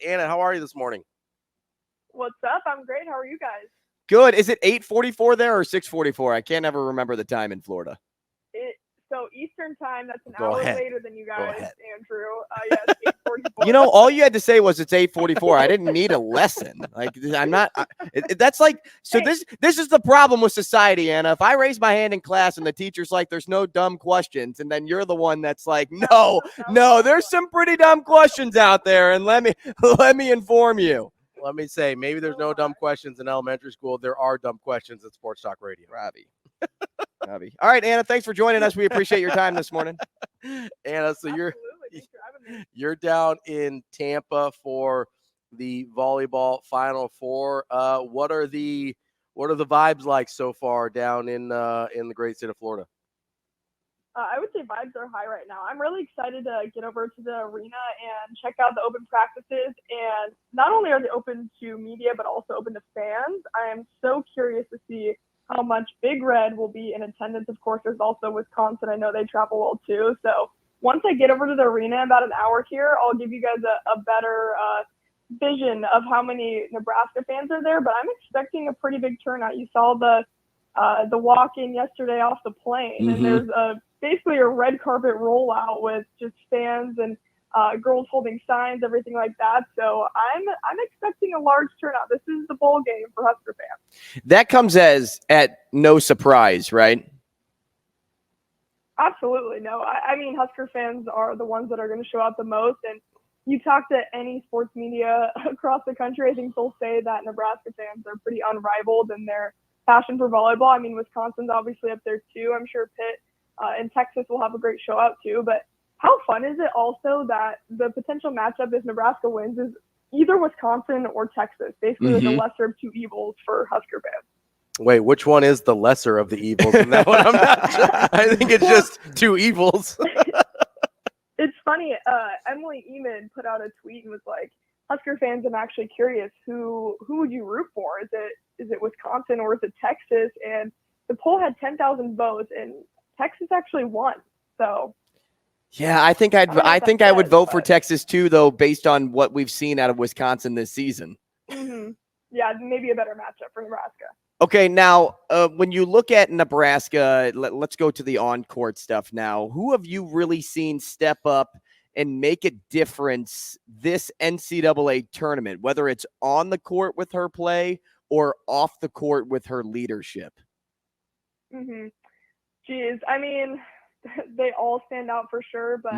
Anna, how are you this morning? What's up? I'm great. How are you guys? Good. Is it 8:44 there or 6:44? I can't ever remember the time in Florida. So Eastern time, that's an hour later than you guys, Andrew. Yes, 8:44. You know, all you had to say was it's 8:44. I didn't need a lesson. Like, I'm not. That's like. So hey. This is the problem with society, Anna. If I raise my hand in class and the teacher's like, "There's no dumb questions," and then you're the one that's like, "No, there's some pretty dumb questions out there," and let me inform you. Let me say, maybe there's no dumb questions in elementary school. There are dumb questions at Sports Talk Radio. Ravi. All right, Anna, thanks for joining us. We appreciate your time this morning. Anna, so you're down in Tampa for the volleyball Final Four. What are the vibes like so far down in the great state of Florida? I would say vibes are high right now. I'm really excited to get over to the arena and check out the open practices. And not only are they open to media, but also open to fans. I am so curious to see how much Big Red will be in attendance. Of course, there's also Wisconsin. I know they travel well too. So once I get over to the arena in about an hour here, I'll give you guys a better vision of how many Nebraska fans are there. But I'm expecting a pretty big turnout. You saw the walk-in yesterday off the plane, and there's basically a red carpet rollout with just fans and girls holding signs, everything like that. So I'm expecting a large turnout. This is the bowl game for Husker fans. That comes at no surprise, right? Absolutely no. I mean, Husker fans are the ones that are going to show out the most. And you talk to any sports media across the country, I think they'll say that Nebraska fans are pretty unrivaled in their passion for volleyball. I mean, Wisconsin's obviously up there too. I'm sure Pitt and Texas will have a great show out too. But how fun is it also that the potential matchup if Nebraska wins is either Wisconsin or Texas, basically the lesser of two evils for Husker fans. Wait, which one is the lesser of the evils in that one? I'm not sure. I think it's just two evils. It's funny. Emily Eman put out a tweet and was like, Husker fans, I'm actually curious, who would you root for? Is it Wisconsin or is it Texas? And the poll had 10,000 votes, and Texas actually won. So yeah, I think I would vote for Texas too, though, based on what we've seen out of Wisconsin this season. Yeah, maybe a better matchup for Nebraska. Okay, now when you look at Nebraska, let's go to the on-court stuff now. Who have you really seen step up and make a difference this NCAA tournament, whether it's on the court with her play or off the court with her leadership? Geez, I mean, they all stand out for sure, but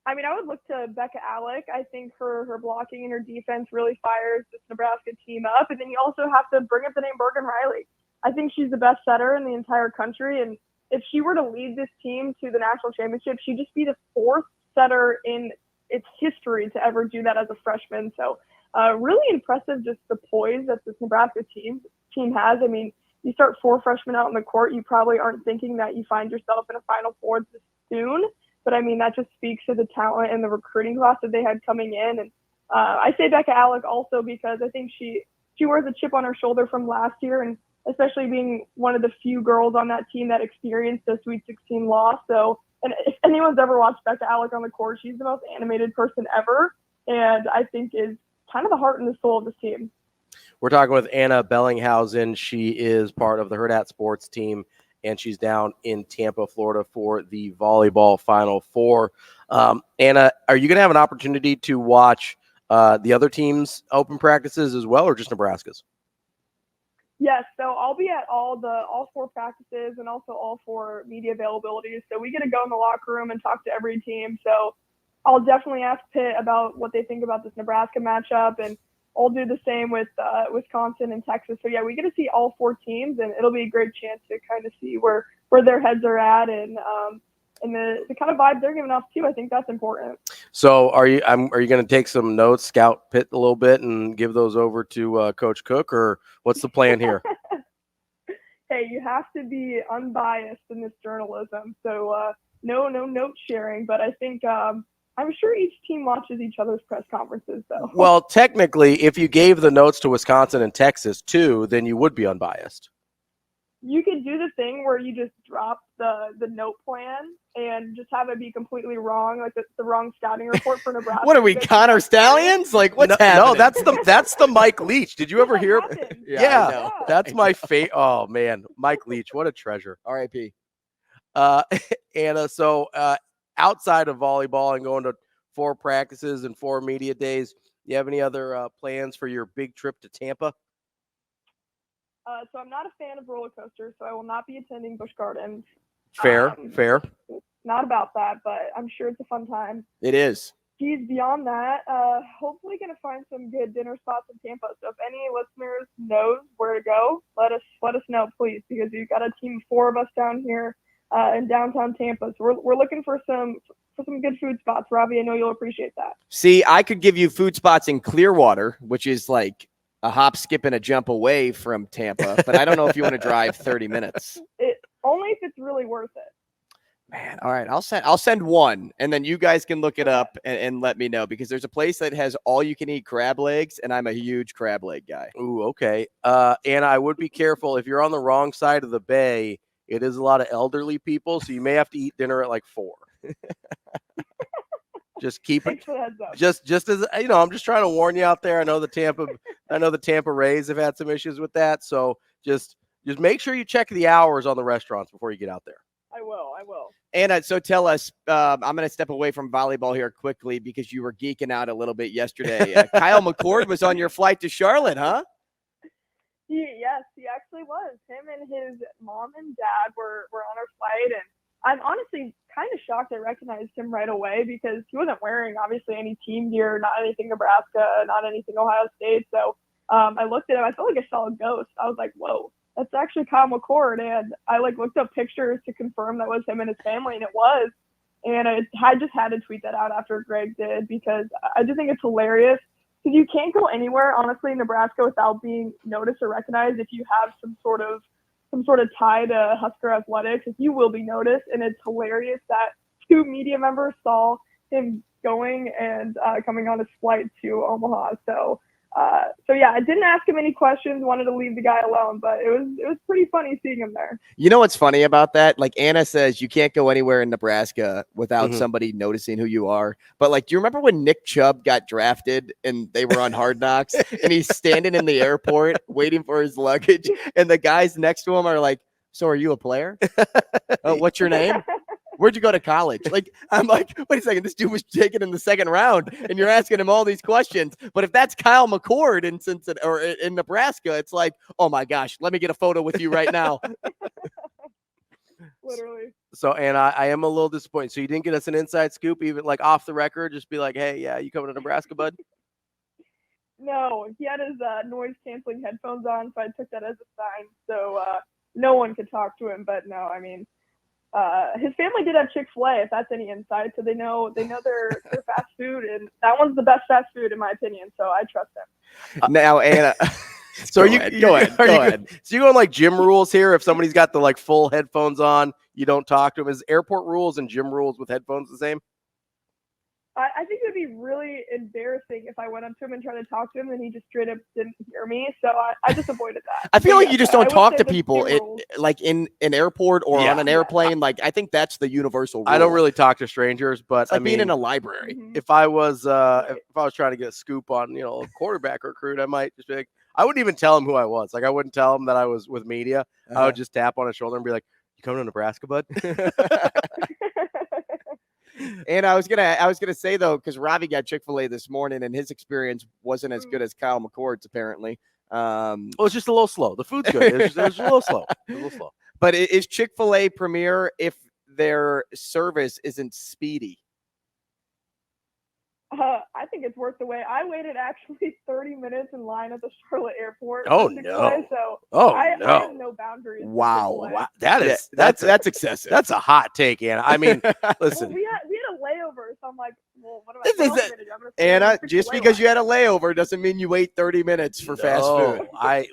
I mean, I would look to Becca Alec. I think her blocking and her defense really fires this Nebraska team up. And then you also have to bring up the name Bergen Riley. I think she's the best setter in the entire country. And if she were to lead this team to the national championship, she'd just be the fourth setter in its history to ever do that as a freshman. So really impressive, just the poise that this Nebraska team has. I mean, you start four freshmen out on the court, you probably aren't thinking that you find yourself in a Final Four this soon. But, I mean, that just speaks to the talent and the recruiting class that they had coming in. And I say Becca Alec also because I think she wears a chip on her shoulder from last year, and especially being one of the few girls on that team that experienced the Sweet 16 loss. So, and if anyone's ever watched Becca Alec on the court, she's the most animated person ever, and I think is kind of the heart and the soul of this team. We're talking with Ana Bellinghausen. She is part of the Hurrdat Sports team, and she's down in Tampa, Florida for the volleyball Final Four. Anna, are you going to have an opportunity to watch the other teams' open practices as well, or just Nebraska's? Yes, so I'll be at all four practices and also all four media availabilities. So we get to go in the locker room and talk to every team. So I'll definitely ask Pitt about what they think about this Nebraska matchup, and I'll do the same with Wisconsin and Texas. So, yeah, we get to see all four teams, and it'll be a great chance to kind of see where their heads are at and the kind of vibe they're giving off, too. I think that's important. So are you going to take some notes, scout Pitt a little bit, and give those over to Coach Cook, or what's the plan here? Hey, you have to be unbiased in this journalism. So no note sharing, but I think I'm sure each team watches each other's press conferences, though. Well, technically, if you gave the notes to Wisconsin and Texas, too, then you would be unbiased. you could do the thing where you just drop the note plan and just have it be completely wrong, like the wrong scouting report for Nebraska. What are we, Connor Stallions? Like, what's happening? No, that's the Mike Leach. Did you ever hear? Yeah, that's my fate. Oh man, Mike Leach, what a treasure. R.I.P. Anna. So outside of volleyball and going to 4 practices and 4 media days, you have any other plans for your big trip to Tampa? So I'm not a fan of roller coasters, so I will not be attending Busch Gardens. Fair. Not about that, but I'm sure it's a fun time. It is. Geez, beyond that, hopefully going to find some good dinner spots in Tampa. So if any listeners knows where to go, let us know, please, because we've got a team of 4 of us down here in downtown Tampa. So we're looking for some good food spots. Ravi, I know you'll appreciate that. See, I could give you food spots in Clearwater, which is like a hop, skip, and a jump away from Tampa, but I don't know if you want to drive 30 minutes. Only if it's really worth it. Man, all right, I'll send one, and then you guys can look it up and let me know, because there's a place that has all-you-can-eat crab legs, and I'm a huge crab leg guy. Ooh, okay. And I would be careful if you're on the wrong side of the bay. It is a lot of elderly people, so you may have to eat dinner at like 4. Just keep it. Just as you know, I'm just trying to warn you out there. I know the Tampa Rays have had some issues with that, so just make sure you check the hours on the restaurants before you get out there. I will. Anna, so tell us, I'm going to step away from volleyball here quickly because you were geeking out a little bit yesterday. Kyle McCord was on your flight to Charlotte, huh? Yes, he actually was. Him and his mom and dad were on our flight, and I'm honestly kind of shocked I recognized him right away because he wasn't wearing, obviously, any team gear, not anything Nebraska, not anything Ohio State. So I looked at him. I felt like I saw a ghost. I was like, whoa, that's actually Kyle McCord. And I looked up pictures to confirm that was him and his family, and it was. And I just had to tweet that out after Greg did because I just think it's hilarious. Because you can't go anywhere, honestly, in Nebraska without being noticed or recognized if you have some sort of tie to Husker athletics. If you will be noticed, and it's hilarious that 2 media members saw him going and coming on his flight to Omaha. So yeah, I didn't ask him any questions, wanted to leave the guy alone, but it was pretty funny seeing him there. You know what's funny about that? Like Anna says, you can't go anywhere in Nebraska without somebody noticing who you are. But like, do you remember when Nick Chubb got drafted and they were on Hard Knocks and he's standing in the airport waiting for his luggage and the guys next to him are like, so are you a player? What's your name? Where'd you go to college? Like, I'm like, wait a second, this dude was taken in the 2nd round, and you're asking him all these questions. But if that's Kyle McCord in Cincinnati or in Nebraska, it's like, oh my gosh, let me get a photo with you right now. Literally. So, and I am a little disappointed. So you didn't get us an inside scoop, even like off the record, just be like, hey, yeah, you coming to Nebraska, bud? No, he had his noise canceling headphones on, so I took that as a sign. So no one could talk to him, but no, I mean, his family did have Chick-fil-A, if that's any insight. So they know their fast food, and that one's the best fast food in my opinion. So I trust them. Now, Anna, so go ahead. So you going like gym rules here? If somebody's got the like full headphones on, you don't talk to them. Is airport rules and gym rules with headphones the same? I think it would be really embarrassing if I went up to him and tried to talk to him and he just straight up didn't hear me. So I just avoided that. I feel like you just don't talk to people like in an airport or on an airplane. Like, I think that's the universal rule. I don't really talk to strangers, but it's like being in a library. If I was trying to get a scoop on, a quarterback recruit, I might just be like, I wouldn't even tell him who I was. Like, I wouldn't tell him that I was with media. I would just tap on his shoulder and be like, you coming to Nebraska, bud? And I was gonna say though, because Ravi got Chick-fil-A this morning, and his experience wasn't as good as Kyle McCord's apparently. It's just a little slow. The food's good. It's just a little slow. But is Chick-fil-A premier if their service isn't speedy? I think it's worth the wait. I waited actually 30 minutes in line at the Charlotte airport. Oh no! I have no boundaries. Wow. That's excessive. That's a hot take, Anna. I mean, listen. Well, we had a layover, so I'm like, well, what am I going to do? Anna, just because you had a layover doesn't mean you wait 30 minutes for fast food. I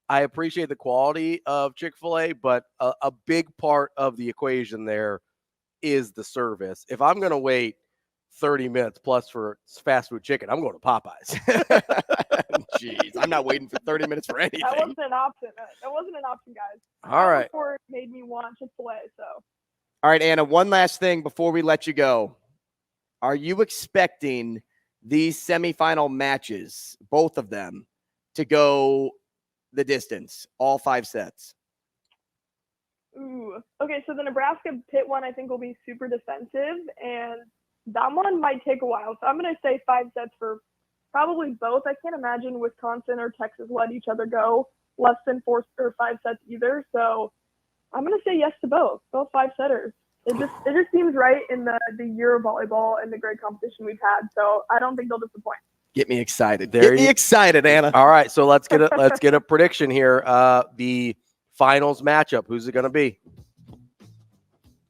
appreciate the quality of Chick-fil-A, but a big part of the equation there is the service. If I'm going to wait 30 minutes plus for fast food chicken, I'm going to Popeyes. jeez. I'm not waiting for 30 minutes for anything. That wasn't an option. That wasn't an option, guys. All right. Before it made me want Chick-fil-A, so. All right, Anna, one last thing before we let you go. Are you expecting these semifinal matches, both of them, to go the distance, all 5 sets? Ooh. Okay, so the Nebraska-Pitt one I think will be super defensive, and that one might take a while. So I'm going to say 5 sets for probably both. I can't imagine Wisconsin or Texas let each other go less than 4 or 5 sets either. So I'm going to say yes to both 5 setters. It just seems right in the year of volleyball and the great competition we've had. So I don't think they'll disappoint. Get me excited. Get me excited, Anna. All right, so let's get a prediction here. The finals matchup. Who's it going to be?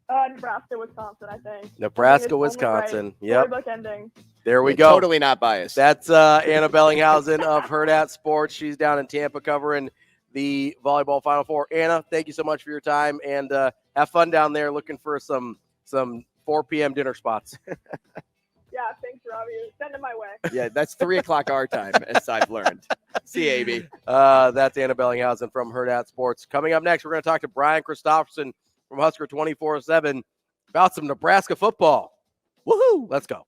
Nebraska, Wisconsin, I think. Nebraska, Wisconsin. Right. Yep. Storybook ending. There we go. Totally not biased. That's Ana Bellinghausen of Hurrdat Sports. She's down in Tampa covering the volleyball Final Four. Anna, thank you so much for your time, and have fun down there looking for some 4 p.m. dinner spots. Yeah, thanks, Ravi. Send it my way. Yeah, that's 3 o'clock our time, as I've learned. See you, AB. That's Ana Bellinghausen from Hurrdat Sports. Coming up next, we're going to talk to Brian Christopherson from Husker 24/7 about some Nebraska football. Woohoo! Let's go.